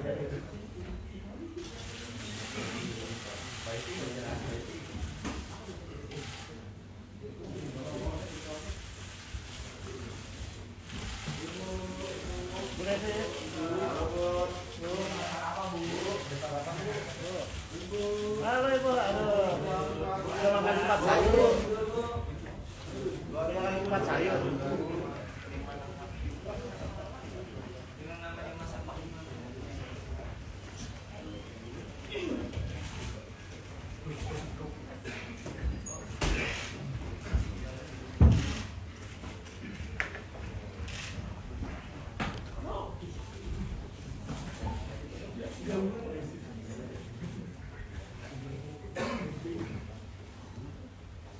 Halo Ibu, aduh. Udah makan empat sayur. Udah makan empat sayur.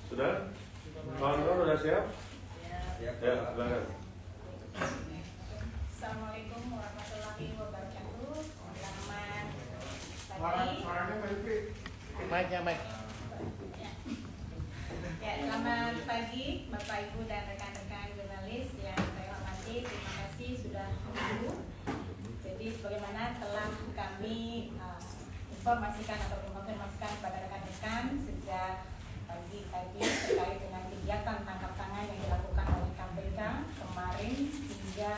Sudah? Kawan-kawan sudah siap? Ya, silakan. Assalamualaikum warahmatullahi wabarakatuh. Selamat pagi. Mic. Ya, selamat pagi Bapak Ibu dan rekan-rekan jurnalis yang saya hormati. Terima kasih sudah menunggu. Jadi sebagaimana telah kami informasikan atau mengonfirmasikan kepada rekan-rekan sejak pagi tadi terkait dengan kegiatan tangkap tangan yang dilakukan oleh KPK kemarin hingga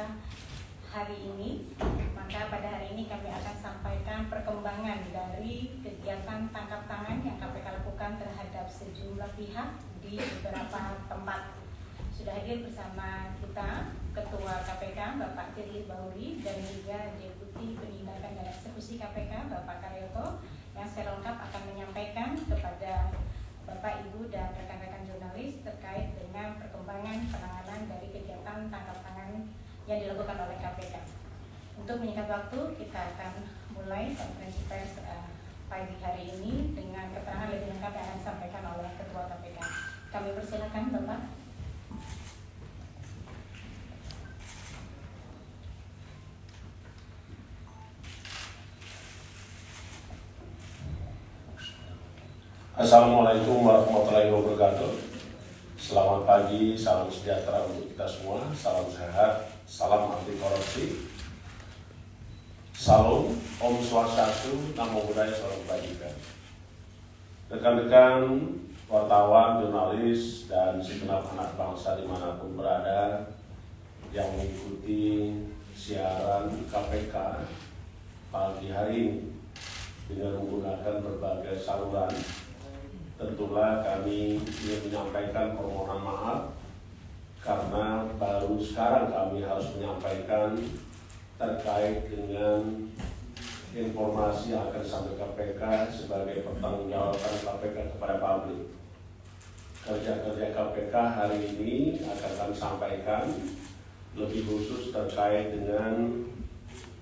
hari ini, maka pada hari ini kami akan sampaikan perkembangan dari kegiatan tangkap tangan yang KPK lakukan terhadap sejumlah pihak di beberapa tempat. Sudah hadir bersama kita Ketua KPK Bapak Firly Bahuri dan juga Deputi Penindakan dan Eksekusi KPK Bapak Karyoto yang secara lengkap akan menyampaikan kepada Bapak, Ibu, dan rekan-rekan jurnalis terkait dengan perkembangan penanganan dari kegiatan tangkap tangan yang dilakukan oleh KPK. Untuk menyingkat waktu, kita akan mulai konferensi pers pagi hari ini dengan keterangan lebih lengkap yang akan disampaikan oleh Ketua KPK. Kami persilakan, Bapak. Assalamualaikum warahmatullahi wabarakatuh. Selamat pagi, salam sejahtera untuk kita semua, salam sehat, salam anti korupsi. Salam, Om Swastiastu, Namo Buddhaya, salam kebajikan. Rekan-rekan wartawan, jurnalis, dan segenap anak bangsa dimanapun berada yang mengikuti siaran KPK pagi hari ini dengan menggunakan berbagai saluran. Tentulah kami ingin menyampaikan permohonan maaf karena baru sekarang kami harus menyampaikan terkait dengan informasi yang akan disampaikan KPK sebagai pertanggungjawaban KPK kepada publik. Kerja-kerja KPK hari ini akan kami sampaikan lebih khusus terkait dengan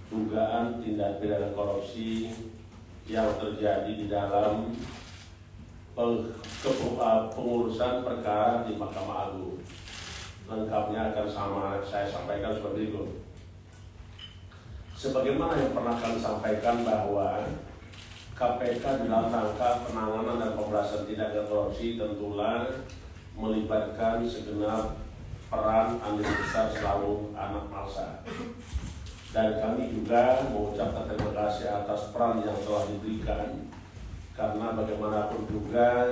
dugaan tindak pidana korupsi yang terjadi di dalam pengurusan perkara di Mahkamah Agung. Lengkapnya akan saya sampaikan seperti itu. Sebagaimana yang pernah kami sampaikan bahwa KPK dalam rangka penanganan dan pemberantasan tindak pidana korupsi tentulah melibatkan segenap peran andil besar selalu anak bangsa. Dan kami juga mengucapkan terima kasih atas peran yang telah diberikan. Karena bagaimanapun juga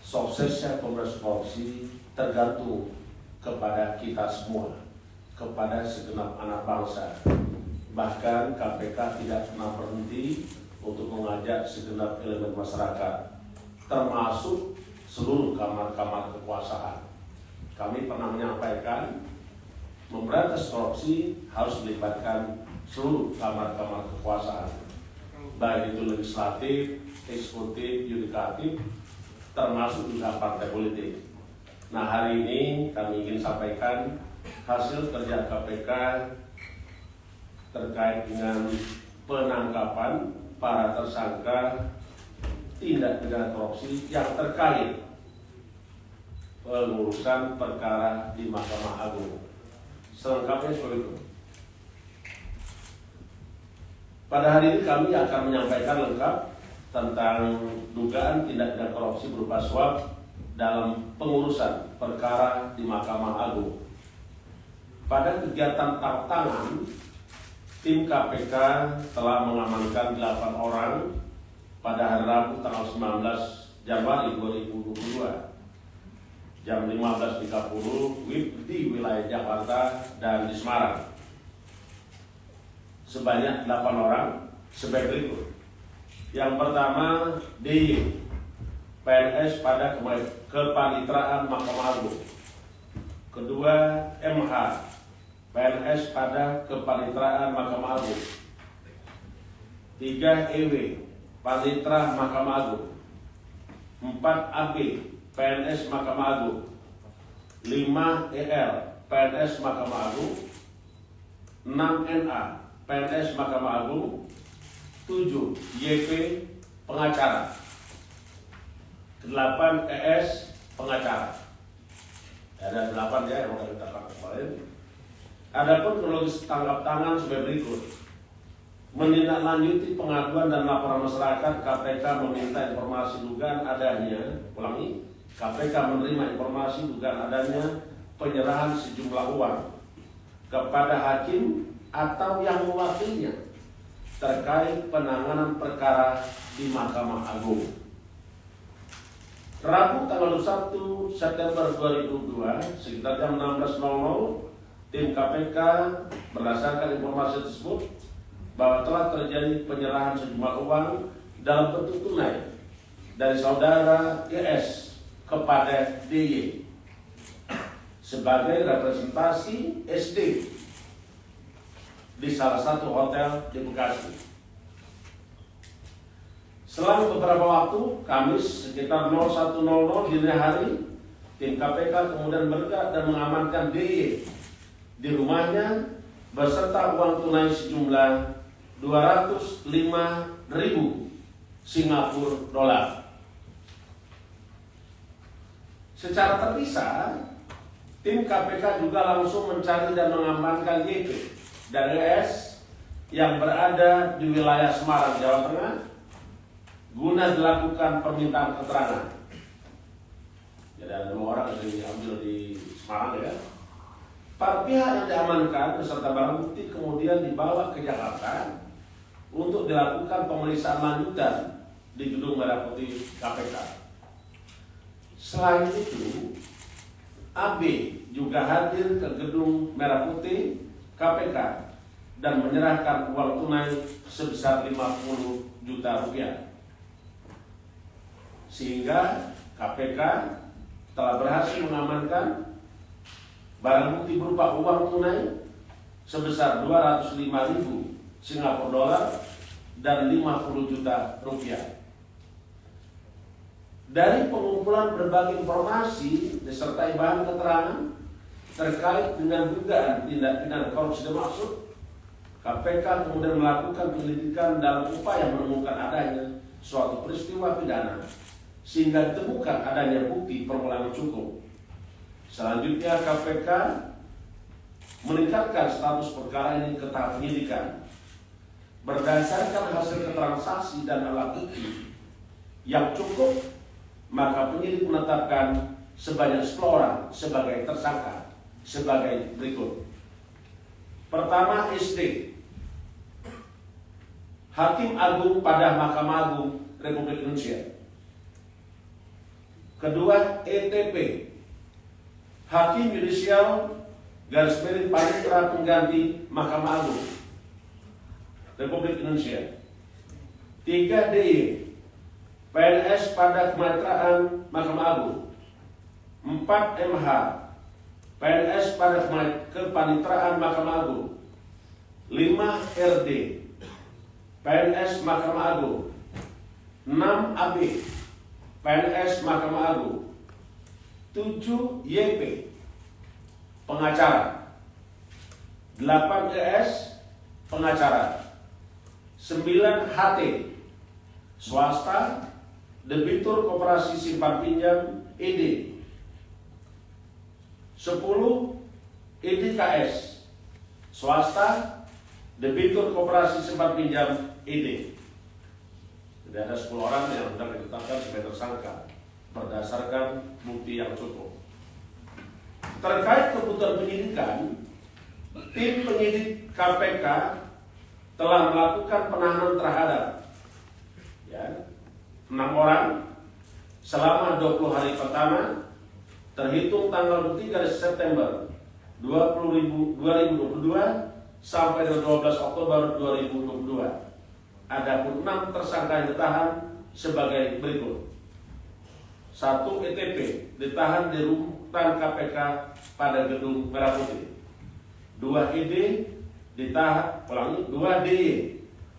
suksesnya pemberantasan korupsi tergantung kepada kita semua, kepada segenap anak bangsa. Bahkan KPK tidak pernah berhenti untuk mengajak segenap elemen masyarakat, termasuk seluruh kamar-kamar kekuasaan. Kami pernah menyampaikan memberantas korupsi harus melibatkan seluruh kamar-kamar kekuasaan, baik itu legislatif, eksekutif, yudikatif, termasuk juga partai politik. Nah, hari ini kami ingin sampaikan hasil kerja KPK terkait dengan penangkapan para tersangka tindak pidana korupsi yang terkait pengurusan perkara di Mahkamah Agung. Selengkapnya seperti itu. Pada hari ini kami akan menyampaikan lengkap tentang dugaan tindak pidana korupsi berupa suap dalam pengurusan perkara di Mahkamah Agung. Pada kegiatan tangkap tangan tim KPK telah mengamankan 8 orang pada hari Rabu tanggal 19 Januari 2022 jam 15.30 di wilayah Jakarta dan di Semarang. Sebanyak 8 orang sebagai berikut. Yang pertama, DY, PNS pada Kepanitraan Mahkamah Agung. Kedua, MH, PNS pada Kepanitraan Mahkamah Agung. 3, EW, Panitra Mahkamah Agung. 4, AB, PNS Mahkamah Agung. 5, ER, PNS Mahkamah Agung. 6, NA, PNS Mahkamah Agung. 7, YP, pengacara. 8, ES, pengacara. Ada 8 ya yang kita tangkap kemarin. Adapun kronologis tangkap tangan sebagai berikut. Menindaklanjuti pengaduan dan laporan masyarakat, KPK meminta informasi dugaan adanya, ulangi, KPK menerima informasi dugaan adanya penyerahan sejumlah uang kepada hakim atau yang mewakilinya terkait penanganan perkara di Mahkamah Agung. Rabu tanggal 1 September 2022 sekitar jam 16.00 tim KPK berdasarkan informasi tersebut bahwa telah terjadi penyerahan sejumlah uang dalam bentuk tunai dari saudara IS kepada DY sebagai representasi SD di salah satu hotel di Bekasi. Selang beberapa waktu, Kamis sekitar 01.00 dini hari, tim KPK kemudian bergerak dan mengamankan DY di rumahnya beserta uang tunai sejumlah 205.000 Singapura dolar. Secara terpisah, tim KPK juga langsung mencari dan mengamankan YP dan ES yang berada di wilayah Semarang, Jawa Tengah guna dilakukan permintaan keterangan. Jadi ada 2 orang yang diambil di Semarang ya. Para pihak yang diamankan beserta barang bukti kemudian dibawa ke Jakarta untuk dilakukan pemeriksaan lanjutan di Gedung Merah Putih KPK. Selain itu, AB juga hadir ke Gedung Merah Putih KPK dan menyerahkan uang tunai sebesar 50 juta rupiah. Sehingga KPK telah berhasil mengamankan barang bukti berupa uang tunai sebesar 205.000 Singapura dolar dan 50 juta rupiah. Dari pengumpulan berbagai informasi disertai bahan keterangan terkait dengan dugaan tindak pidana korupsi dimaksud, KPK kemudian melakukan penyelidikan dalam upaya menemukan adanya suatu peristiwa pidana sehingga ditemukan adanya bukti permulaan cukup. Selanjutnya KPK meningkatkan status perkara ini ke tahap penyidikan. Berdasarkan hasil keterangan saksi dan alat bukti yang cukup, maka penyidik menetapkan sebanyak 10 orang sebagai tersangka sebagai berikut. Pertama, SD, Hakim Agung pada Mahkamah Agung Republik Indonesia. Kedua, ETP, Hakim Yudisial / Panitra Pengganti Mahkamah Agung Republik Indonesia. 3, DY, PNS pada Kepanitraan Mahkamah Agung. 4, MH, PNS pada Kepanitraan Mahkamah Agung. 5, RD, PNS Mahkamah Agung. 6, AB, PNS Mahkamah Agung. 7, YP, pengacara. 8, ES, pengacara. 9, HT, swasta, debitur koperasi simpan pinjam ED. 10, EDKS, swasta, debitur koperasi simpan pinjam ED. Jadi ada 10 orang yang sudah ditetapkan sebagai tersangka berdasarkan bukti yang cukup. Terkait kebutuhan penyidikan, tim penyidik KPK telah melakukan penahanan terhadap 6 orang selama 20 hari pertama terhitung tanggal 23 September 2022 sampai 12 Oktober 2022. Adapun 6 tersangka yang ditahan sebagai berikut. 1. ETP ditahan di rutan KPK pada Gedung Merah Putih. 2. ED ditahan, 2 DY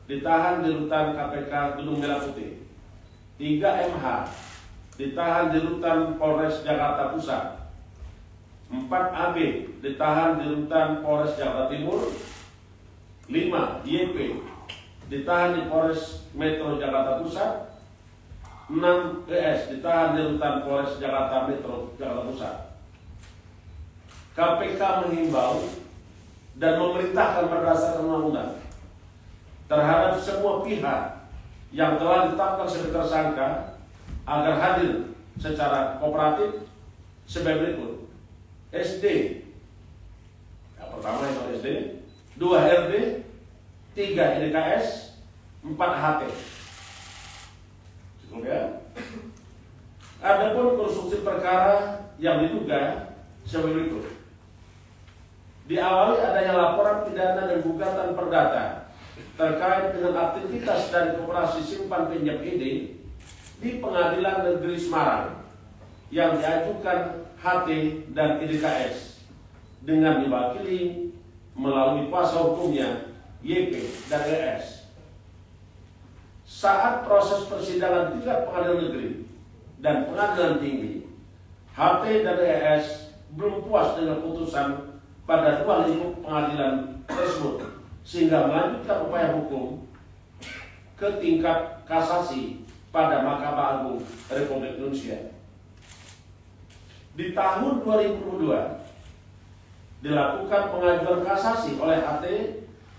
ditahan di rutan KPK Gedung Merah Putih. 3. MH ditahan di rutan Polres Jakarta Pusat. 4. AB ditahan di rutan Polres Jakarta Timur. 5. YP ditahan di Polres Metro Jakarta Pusat. 6. ES ditahan di rutan Polres Jakarta Metro Jakarta Pusat. KPK menghimbau dan memerintahkan berdasarkan undang-undang terhadap semua pihak yang telah ditetapkan sebagai tersangka agar hadir secara kooperatif sebagai berikut. SD, yang pertama itu SD, 2 RD, 3 IDKS, 4 HT. Cukup ya? Adapun konstruksi perkara yang diduga sebagai berikut. Diawali adanya laporan pidana dan gugatan perdata terkait dengan aktivitas dari Koperasi Simpan Pinjam ID di Pengadilan Negeri Semarang yang diajukan HT dan IDKS dengan diwakili melalui kuasa hukumnya YP dan ES. Saat proses persidangan tingkat pengadilan negeri dan pengadilan tinggi, HT dan ES belum puas dengan putusan pada 2 lingkup pengadilan tersebut sehingga melanjutkan upaya hukum ke tingkat kasasi pada Mahkamah Agung Republik Indonesia. Di tahun 2022 dilakukan pengajuan kasasi oleh HT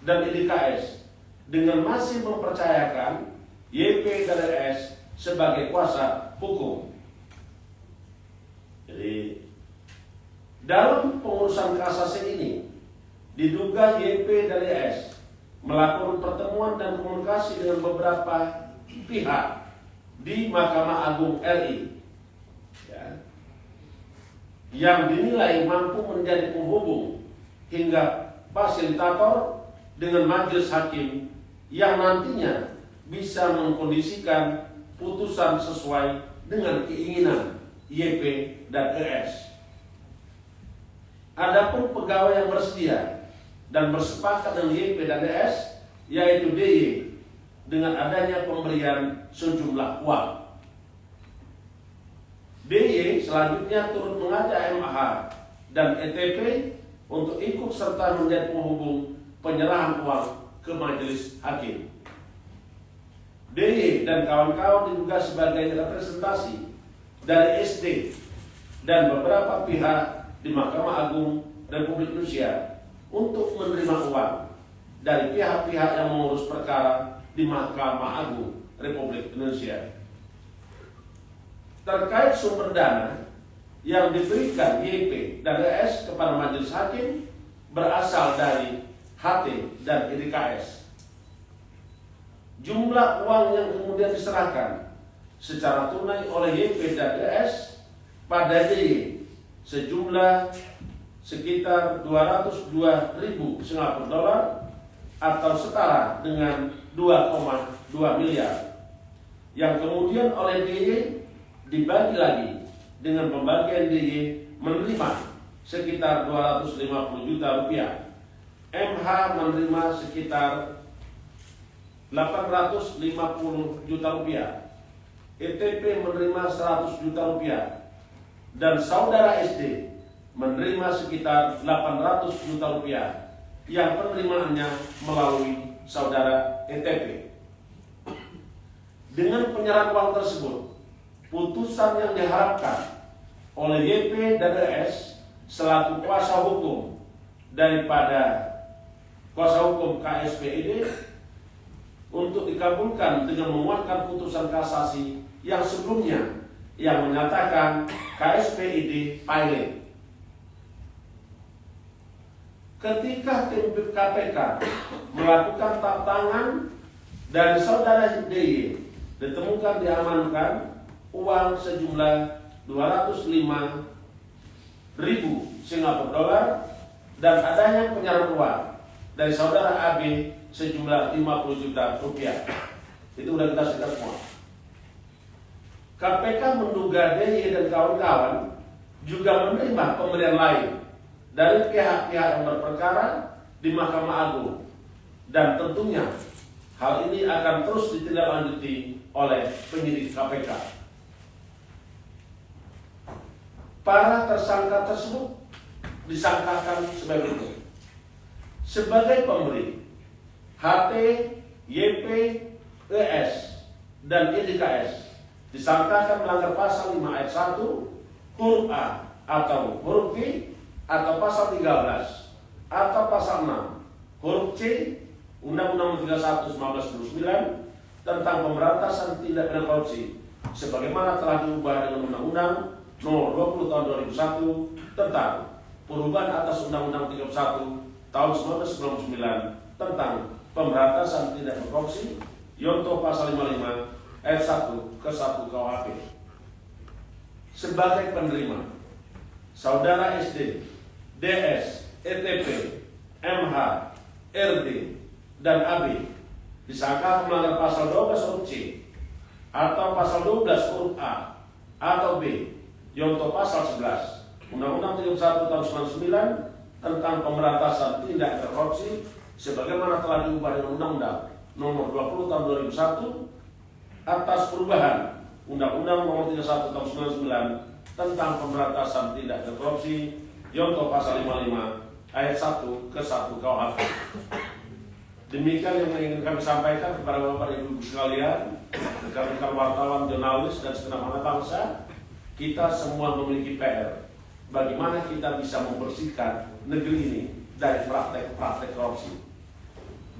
dan IDKS dengan masih mempercayakan YP dan ES sebagai kuasa hukum. Jadi dalam pengurusan kasasi ini diduga YP dan ES melakukan pertemuan dan komunikasi dengan beberapa pihak di Mahkamah Agung RI yang dinilai mampu menjadi penghubung hingga fasilitator dengan majelis hakim yang nantinya bisa mengkondisikan putusan sesuai dengan keinginan YP dan ES. Adapun pegawai yang bersedia dan bersepakat dengan YP dan ES yaitu DY dengan adanya pemberian sejumlah uang. DY selanjutnya turut mengajak MH dan ETP untuk ikut serta menjadi penghubung penyerahan uang ke majelis hakim. DY dan kawan-kawan diduga sebagai representasi dari SD dan beberapa pihak di Mahkamah Agung Republik Indonesia untuk menerima uang dari pihak-pihak yang mengurus perkara di Mahkamah Agung Republik Indonesia. Terkait sumber dana yang diberikan YP dan ES kepada majelis hakim berasal dari HT dan IDKS. Jumlah uang yang kemudian diserahkan secara tunai oleh YP dan ES pada DY sejumlah sekitar 202.000 Singapura dolar atau setara dengan 2,2 miliar yang kemudian oleh DY dibagi lagi dengan pembagian DY menerima sekitar 250 juta rupiah, MH menerima sekitar 850 juta rupiah, ETP menerima 100 juta rupiah, dan saudara SD menerima sekitar 800 juta rupiah yang penerimaannya melalui saudara ETP. Dengan penyerahan uang tersebut, putusan yang diharapkan oleh YP dan ES selaku kuasa hukum daripada kuasa hukum KSPID untuk dikabulkan dengan menguatkan putusan kasasi yang sebelumnya yang menyatakan KSPID pilot. ketika tim KPK melakukan tap tangan dan saudara DY ditemukan diamankan uang sejumlah 205.000 Singapura dolar dan adanya penyerahan uang dari saudara AB sejumlah 50 juta rupiah. Itu udah kita sikat semua. KPK menduga DY dan kawan-kawan juga menerima pemberian lain dari pihak-pihak yang berperkara di Mahkamah Agung, dan tentunya hal ini akan terus ditindaklanjuti oleh penyidik KPK. Para tersangka tersebut disangkakan sebagai berikut. Sebagai pemberi, HT, YP, ES, dan IDKS disangkakan melanggar pasal 5 ayat 1 huruf A atau huruf B atau pasal 13 atau pasal 6 huruf C Undang-Undang 31 1999 tentang pemberantasan tindak pidana korupsi sebagaimana telah diubah dengan Undang-Undang Nomor 20 Tahun 2001 tentang perubahan atas Undang-Undang 31 Tahun 1999 tentang pemberantasan tindak pidana korupsi Yonto pasal 55 ayat 1 ke 1 KUHP. Sebagai penerima, saudara SD, DS, ETP, MH, RD, dan AB disangka melanggar pasal 12 huruf C atau pasal 12 huruf A atau B Yonto pasal 11 Undang-Undang 31 tahun 99 tentang pemberantasan tindak pidana korupsi sebagaimana telah diubah dengan Undang-Undang Nomor 20 tahun 2001 atas perubahan Undang-Undang Nomor 31 tahun 99 tentang pemberantasan tindak pidana korupsi Yonto pasal 55 ayat 1 ke 1 KUHP. Demikian yang ingin kami sampaikan kepada Bapak Ibu sekalian, rekan-rekan wartawan, jurnalis, dan segenap anak bangsa. Kita semua memiliki PR. Bagaimana kita bisa membersihkan negeri ini dari praktek-praktek korupsi.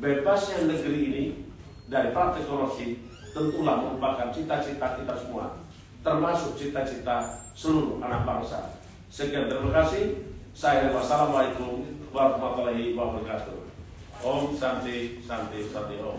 Bebasnya negeri ini dari praktek korupsi tentulah merupakan cita-cita kita semua, termasuk cita-cita seluruh anak bangsa. Sekian, terima kasih. Saya wassalamualaikum warahmatullahi wabarakatuh. Om Santi Santi Santi Om.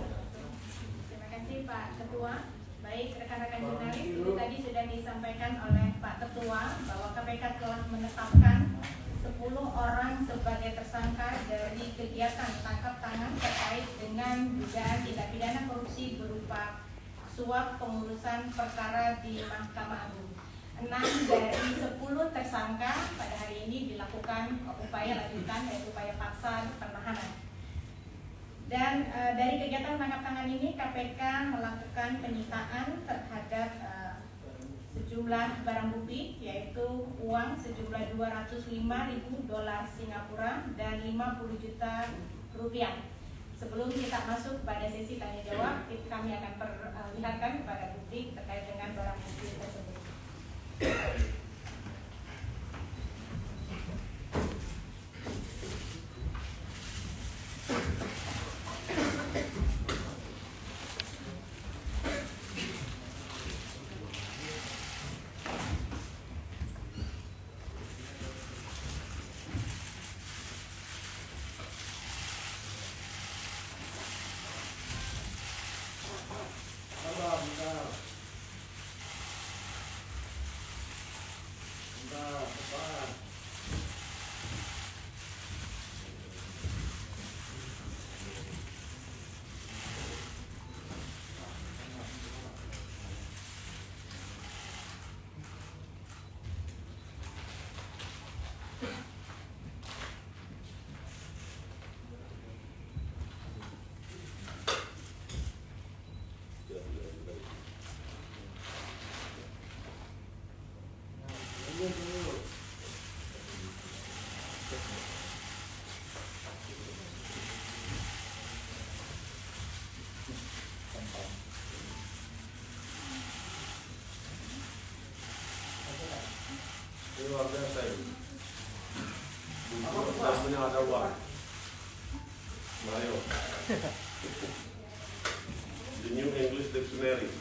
Terima kasih Pak Ketua. Baik rekan-rekan jurnalis, itu tadi sudah disampaikan oleh Pak Ketua bahwa KPK telah menetapkan 10 orang sebagai tersangka dari kegiatan tangkap tangan terkait dengan dugaan tindak pidana korupsi berupa suap pengurusan perkara di Mahkamah Agung. 6 dari 10 tersangka pada hari ini dilakukan upaya lanjutan, yaitu upaya paksa penahanan. Dan dari kegiatan tangkap tangan ini KPK melakukan penyitaan terhadap sejumlah barang bukti, yaitu uang sejumlah 205.000 dolar Singapura dan 50 juta rupiah. Sebelum kita masuk pada sesi tanya jawab, kami akan perlihatkan kepada publik terkait dengan barang bukti tersebut. Luar biasa ini. Buku ada uang. Mario. The New English Dictionary.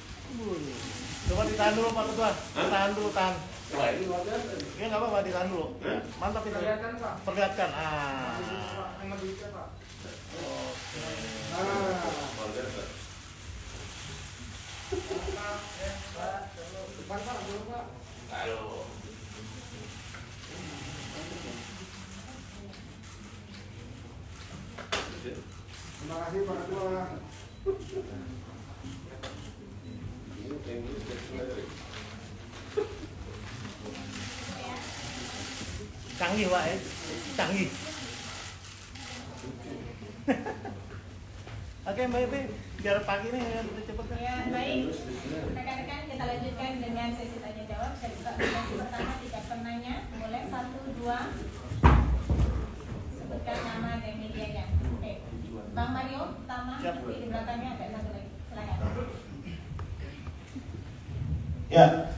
Coba ditahan dulu Pak Ketua. Tahan dulu, tahan. Wah ini luar biasa. Ya nggak apa-apa, ditahan dulu. Hah? Mantap itu. Perlihatkan, Pak. Perlihatkan. Sama duitnya, Pak. Oke. Luar biasa. Depan, Pak. Dulu, Pak. Aduh. Terima kasih, Pak Ketua. Ini English dictionary. Canggih Pak ya. Canggih. Oke Mbak Ipi, biar pagi nih ya cepet. Ya, baik. Rekan-rekan, kita lanjutkan dengan sesi tanya jawab. Saya buka sesi pertama, 3 penanya. Boleh 1, 2. Sebutkan nama dan medianya. Oke. Bang Mario, pertama. Siap. Di belakangnya ada satu lagi. Silakan. Ya,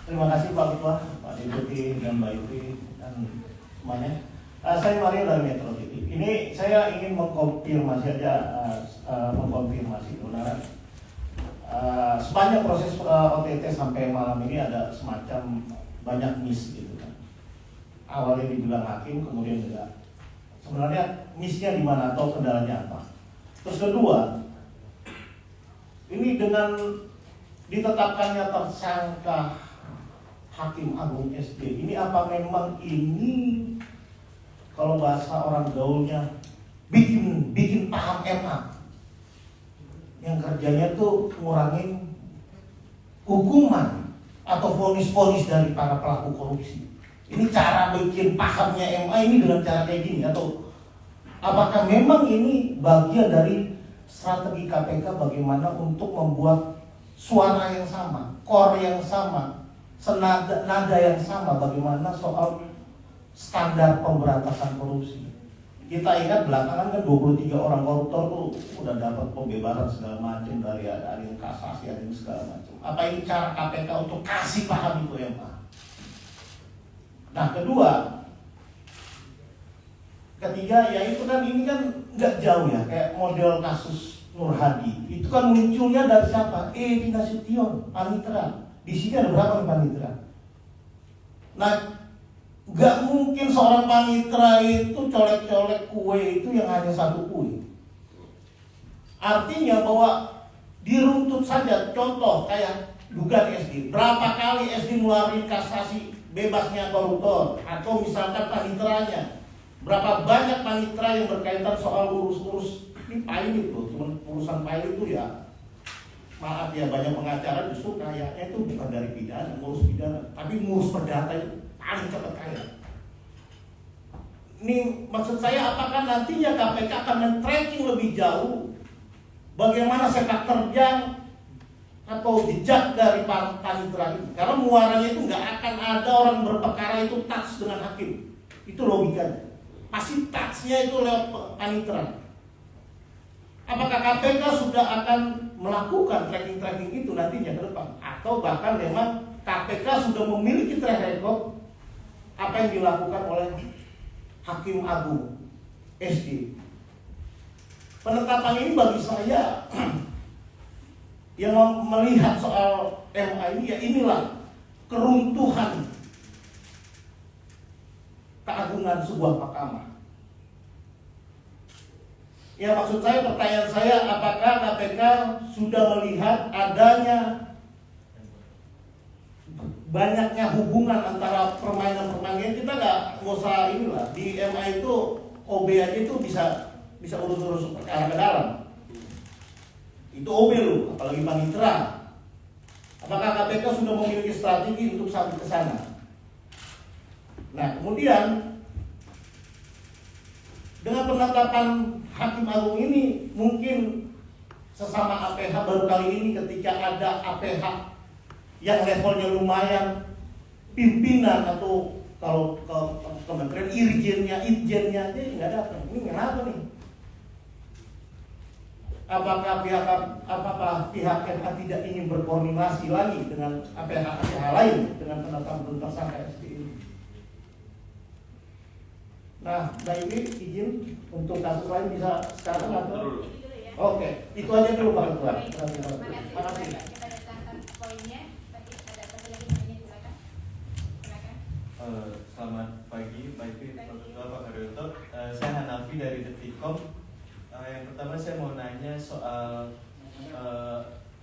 terima kasih Pak Ketua, Pak Deputi dan Mbak Ipi dan semuanya. Saya Mario dari Metro TV. Ini saya ingin mengkonfirmasi benar. Sepanjang proses OTT sampai malam ini ada semacam banyak miss gitu kan. Awalnya dibilang hakim, kemudian juga sebenarnya missnya di mana atau kendalanya apa. Terus kedua, ini dengan ditetapkannya tersangka Hakim Agung SD, ini apa memang ini kalau bahasa orang gaulnya bikin paham MA yang kerjanya tuh ngurangin hukuman atau vonis-vonis dari para pelaku korupsi. Ini cara bikin pahamnya MA ini dengan cara kayak gini, atau apakah memang ini bagian dari strategi KPK bagaimana untuk membuat suara yang sama, core yang sama, nada yang sama bagaimana soal standar pemberantasan korupsi. Kita ingat belakangan kan 23 orang koruptor tuh udah dapat pembebasan segala macam, dari ada yang kasasi, ada yang segala macam. Apa ini cara KPK untuk kasih paham itu ya Pak? Nah kedua, ketiga ya itu kan ini kan nggak jauh ya, kayak model kasus Nur Hadi. Itu kan munculnya dari siapa? Edi Nasution, panitera. Di sini ada berapa nih panitera? Nah, nggak mungkin seorang panitera itu colek-colek kue itu yang hanya satu kue. Artinya bahwa diruntut saja, contoh kayak dugaan SD. Berapa kali SD ngeluarin kasasi bebasnya koruptor, atau misalkan paniteranya. Berapa banyak panitera yang berkaitan soal urus-urus ini pilot loh, cuma urusan pilot itu ya maaf ya, banyak pengacara justru kayaknya itu bukan dari pidana, ngurus pidana, tapi ngurus perdata itu paling cepat kaya. Ini maksud saya, apakah nantinya KPK akan men-tracking lebih jauh bagaimana sepak terjang atau jejak dari para panitera ini? Karena muaranya itu nggak akan ada orang berperkara itu touch dengan hakim, itu logikanya. Pasti touch-nya itu lewat panitera. Apakah KPK sudah akan melakukan tracking-tracking itu nantinya ke depan? Atau bahkan memang KPK sudah memiliki track record apa yang dilakukan oleh Hakim Agung SD? Penetapan ini bagi saya yang melihat soal MA ini, ya inilah keruntuhan keagungan sebuah mahkamah. Ya maksud saya, pertanyaan saya, apakah KPK sudah melihat adanya banyaknya hubungan antara permainan-permainan? Kita nggak usah inilah, di MA itu OB aja itu bisa urus-urus perkara ke dalam. Itu OB loh, apalagi panitera. Apakah KPK sudah memiliki strategi untuk sampai ke sana? Nah kemudian dengan penetapan Hakim Agung ini, mungkin sesama APH baru kali ini ketika ada APH yang levelnya lumayan, pimpinan atau kalau ke kementerian irjennya aja nggak datang. Ini kenapa nih? Apakah pihak MA tidak ingin berkoordinasi lagi dengan APH lain dengan penetapan tersangka SD ini? Nah, ini izin untuk kasus lain bisa sekarang atau? Oke, itu aja dulu Pak Ketua. Terima kasih. Kita datangkan poinnya. Tadi ada satu lagi poinnya, silakan. Selamat pagi, Pak Ketua, Pak Karyoto. Saya Hanafi dari Detikcom. Yang pertama saya mau nanya soal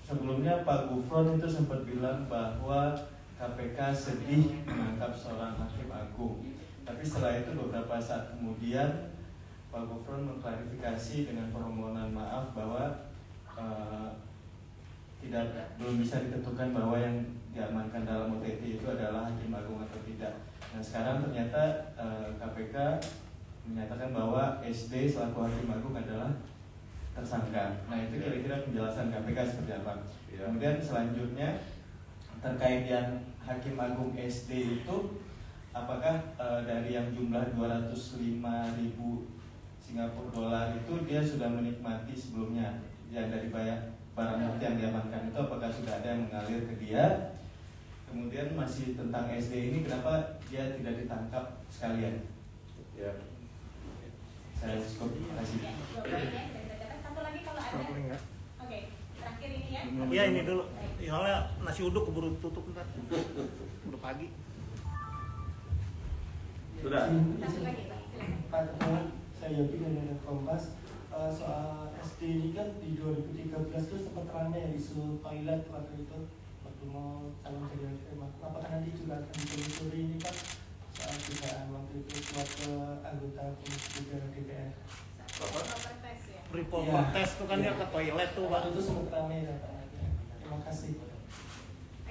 sebelumnya Pak Gufron itu sempat bilang bahwa KPK sedih menangkap seorang hakim agung. Tapi setelah itu beberapa saat kemudian Pak Gufron mengklarifikasi dengan permohonan maaf bahwa belum bisa ditentukan bahwa yang diamankan dalam OTT itu adalah hakim agung atau tidak. Nah sekarang ternyata KPK menyatakan bahwa SD selaku hakim agung adalah tersangka. Nah itu kira-kira penjelasan KPK seperti apa? Kemudian selanjutnya terkait yang hakim agung SD itu, apakah dari yang jumlah 205.000 Singapura dolar itu dia sudah menikmati sebelumnya yang dari barang bukti yang diamankan itu, apakah sudah ada yang mengalir ke dia? Kemudian masih tentang SD ini, kenapa dia tidak ditangkap sekalian? Ya. Saya cukup, terima kasih. Dua poin ya, dari catatan. Satu lagi kalau ada. Oke, terakhir ini ya. Iya ini dulu. Soalnya nasi uduk keburu tutup ntar. Udah pagi. Sudah. Satu lagi Pak, silakan. Pak Ketua, saya Yogi dari Kompas. Soal SD ini kan di 2013 itu sempat ramai isu toilet waktu itu, waktu mau calon jadi hakim. Apakah nanti juga akan ditelusuri ini Pak soal dugaan waktu itu buat ke anggota Komisi 3 DPR? Propertes ya. Report Iya. tes tuh kan dia ke toilet tuh Pak. Waktu itu sempat ramai ya Pak. Terima kasih.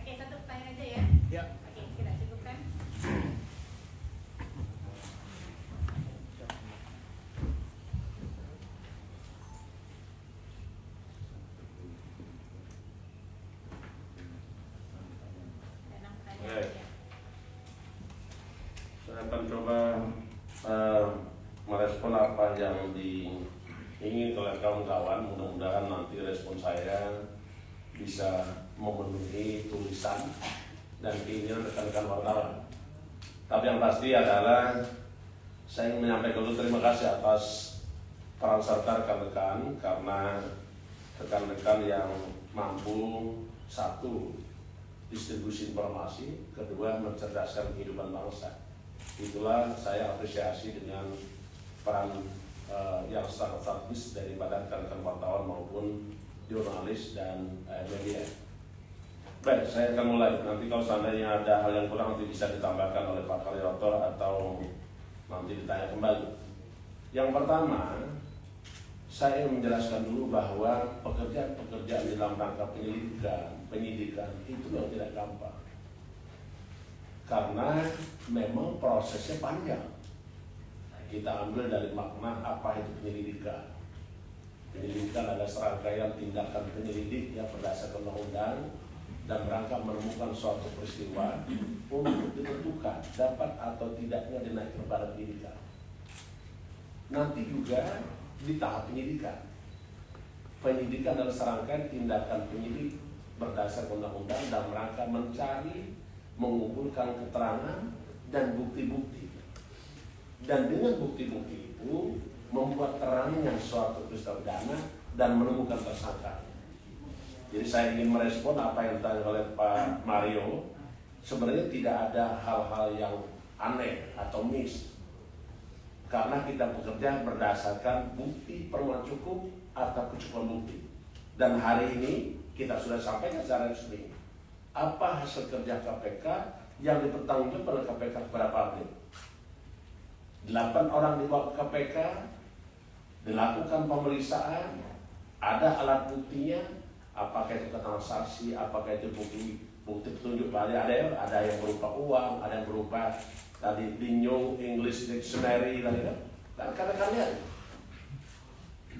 Oke, satu pertanyaan aja ya. Ya. Oke, kita cukupkan. Enam pertanyaan Baik. ya. Saya akan coba merespon apa yang diingin oleh kawan-kawan. Mudah-mudahan nanti respon saya bisa memenuhi tulisan dan keinginan rekan-rekan wartawan. Tapi yang pasti adalah saya ingin menyampaikan dulu terima kasih atas peran serta rekan-rekan, karena rekan-rekan yang mampu, satu, distribusi informasi, kedua, mencerdaskan kehidupan bangsa. Itulah saya apresiasi dengan peran yang sangat strategis daripada rekan-rekan wartawan maupun jurnalis dan media. Baik, saya akan mulai. Nanti kalau seandainya ada hal yang kurang nanti bisa ditambahkan oleh Pak Karyoto atau nanti ditanya kembali. Yang pertama, saya ingin menjelaskan dulu bahwa pekerjaan-pekerjaan di dalam rangka penyidikan itu yang tidak gampang. Karena memang prosesnya panjang. Kita ambil dari makna apa itu penyelidikan. Penyelidikan adalah serangkaian tindakan penyelidik yang berdasarkan undang-undang dan rangka menemukan suatu peristiwa untuk ditentukan dapat atau tidaknya dinaikkan pada penyidikan. Nanti juga di tahap penyidikan. Penyidikan adalah serangkaian tindakan penyidik berdasarkan undang-undang dan rangka mencari, mengumpulkan keterangan dan bukti-bukti. Dan dengan bukti-bukti itu membuat terangnya suatu peristiwa pidana dan menemukan tersangka. Jadi saya ingin merespon apa yang ditanya oleh Pak Mario. Sebenarnya tidak ada hal-hal yang aneh atau miss, karena kita bekerja berdasarkan bukti permulaan cukup atau kecukupan bukti. Dan hari ini kita sudah sampaikan secara resmi apa hasil kerja KPK yang dipertanggungjawabkan oleh KPK kepada publik. 8 orang dibawa ke KPK, dilakukan pemeriksaan, ada alat buktinya, apakah itu keterangan saksi, apakah itu bukti petunjuk, ada yang berupa uang, ada yang berupa tadi New English Dictionary, dan kata-katanya.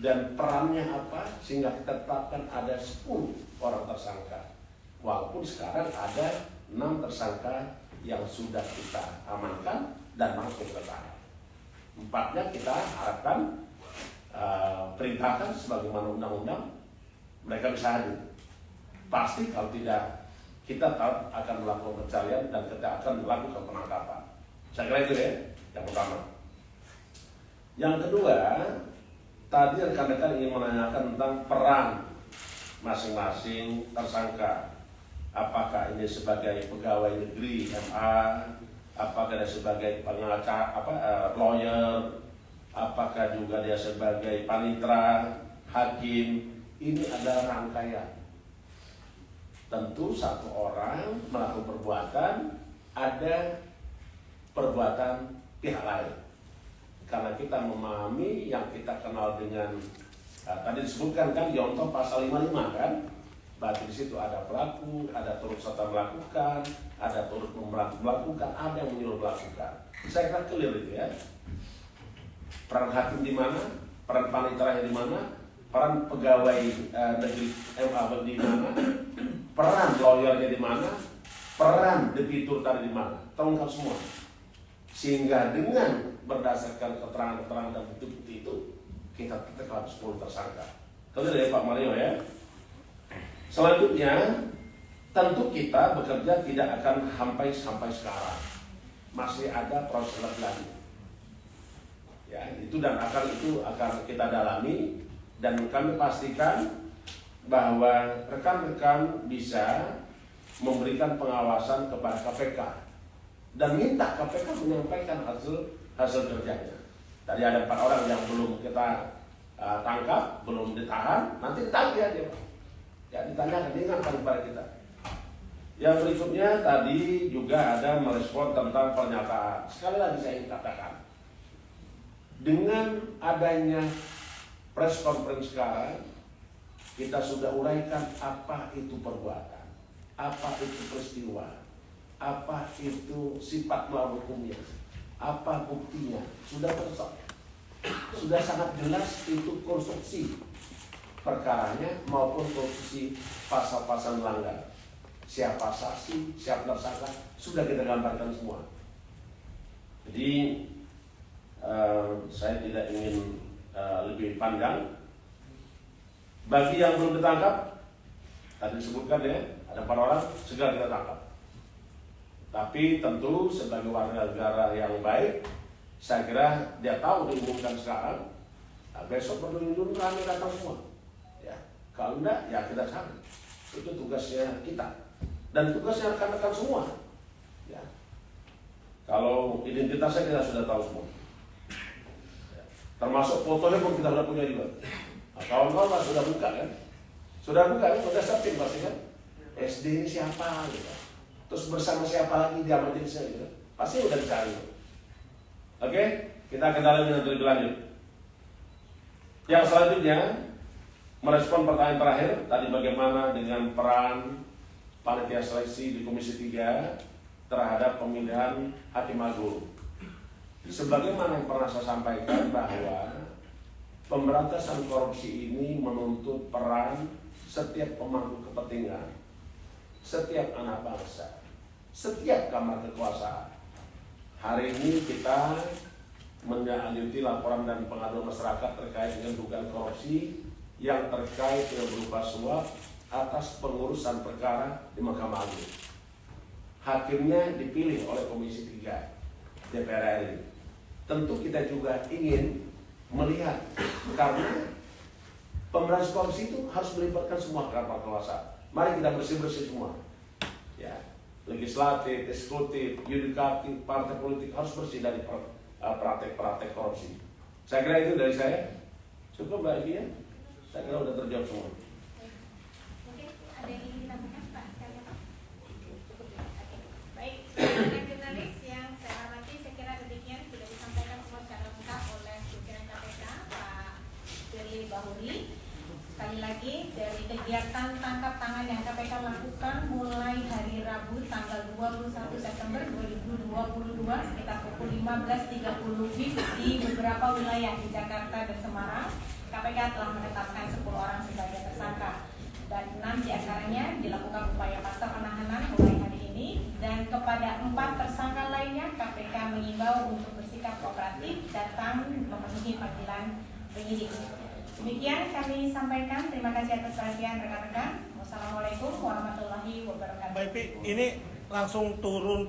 Dan perannya apa sehingga kita tetapkan ada 10 orang tersangka. Walaupun sekarang ada 6 tersangka yang sudah kita amankan dan masuk ke tahap. 4-nya kita harapkan perintahkan sebagaimana undang-undang mereka bisa hadir. Pasti kalau tidak, kita akan melakukan pencarian dan kita akan melakukan penangkapan. Saya kira itu ya, yang pertama. Yang kedua, tadi rekan-rekan ingin menanyakan tentang peran masing-masing tersangka. Apakah ini sebagai pegawai negeri MA apakah dia sebagai pengacara, lawyer, apakah juga dia sebagai panitera, hakim. Ini adalah rangkaian. Tentu satu orang melakukan perbuatan, ada perbuatan pihak lain. Karena kita memahami yang kita kenal dengan tadi disebutkan kan Yonto pasal 55 kan, berarti di situ ada pelaku, ada turut serta melakukan, ada turut melakukan, ada yang menyuruh melakukan. Saya kira clear itu ya. Peran hakim di mana, peran panitera di mana, peran pegawai negeri MA di mana, peran lawyernya di mana, peran debitur tadi di mana, terungkap semua. Sehingga dengan berdasarkan keterangan-keterangan dan bukti-bukti itu kita tetapkan 10 tersangka. Kalau dari Pak Mario ya. Selanjutnya tentu kita bekerja tidak akan sampai sekarang. Masih ada proses lagi. Ya, itu dan akan kita dalami dan kami pastikan bahwa rekan-rekan bisa memberikan pengawasan kepada KPK dan minta KPK menyampaikan hasil kerjanya. Tadi ada 4 orang yang belum kita tangkap, belum ditahan, nanti ditagih aja Pak. Ya ditanyakan, diingatkan kepada kita. Yang berikutnya tadi juga ada merespon tentang pernyataan. Sekali lagi saya ingin katakan, dengan adanya press conference sekarang, kita sudah uraikan apa itu perbuatan, apa itu peristiwa, apa itu sifat melawan hukumnya, apa buktinya, sudah sudah sangat jelas itu konstruksi perkaranya maupun konstruksi pasal-pasal melanggar. Siapa saksi, siapa tersangka, sudah kita gambarkan semua. Jadi saya tidak ingin lebih panjang. Bagi yang belum ditangkap, tadi disebutkan ya, ada 4 orang, segera kita tangkap. Tapi tentu sebagai warga negara yang baik, saya kira dia tahu diumumkan sekarang, besok berdua-dua kami datang semua. Ya, kalau enggak, ya kita cari. Itu tugasnya kita dan tugasnya rekan-rekan semua. Ya, kalau identitasnya kita sudah tahu semua. Ya, termasuk fotonya pun kita sudah punya juga. Nah, kawan-kawan sudah buka kan? Sudah buka kan? Sudah searching pasti kan? SD ini siapa gitu. Terus bersama siapa lagi di majelisnya gitu. Pasti udah dicari. Oke, kita akan dalami nanti lebih lanjut. Yang selanjutnya merespon pertanyaan terakhir tadi, bagaimana dengan peran panitia seleksi di Komisi 3 terhadap pemilihan Hakim Agung. Sebagaimana yang pernah saya sampaikan bahwa pemberantasan korupsi ini menuntut peran setiap pemangku kepentingan, setiap anak bangsa, setiap kamar kekuasaan. Hari ini kita menindaklanjuti laporan dan pengaduan masyarakat terkait dengan dugaan korupsi yang terkait dengan berupa suap atas pengurusan perkara di Mahkamah Agung. Hakimnya dipilih oleh Komisi 3 DPR RI. Tentu kita juga ingin melihat, karena pemberantasan korupsi itu harus melibatkan semua kamar kekuasaan. Mari kita bersih-bersih semua. Ya, legislatif, eksekutif, yudikatif, partai politik harus bersih dari praktek-praktek korupsi. Saya kira itu dari saya. Cukup Mbak Egi ya? Saya kira sudah terjawab semua. Mungkin ada yang ingin ditambahkan Pak? Baik, rekan jurnalis yang saya hormati, saya kira demikian sudah disampaikan semua secara lengkap oleh pimpinan KPK Pak Firly Bahuri. Sekali lagi, dari kegiatan tangkap tangan yang KPK lakukan mulai hari Rabu tanggal 21 September 2022 sekitar pukul 15.30 WIB di beberapa wilayah di Jakarta dan Semarang, KPK telah menetapkan 10 orang sebagai tersangka dan 6 diantaranya dilakukan upaya pasca penahanan mulai hari ini, dan kepada 4 tersangka lainnya KPK mengimbau untuk bersikap kooperatif datang memenuhi panggilan penyidik. Demikian kami sampaikan. Terima kasih atas perhatian rekan-rekan. Wassalamualaikum warahmatullahi wabarakatuh. Mbak Ipi, ini langsung turun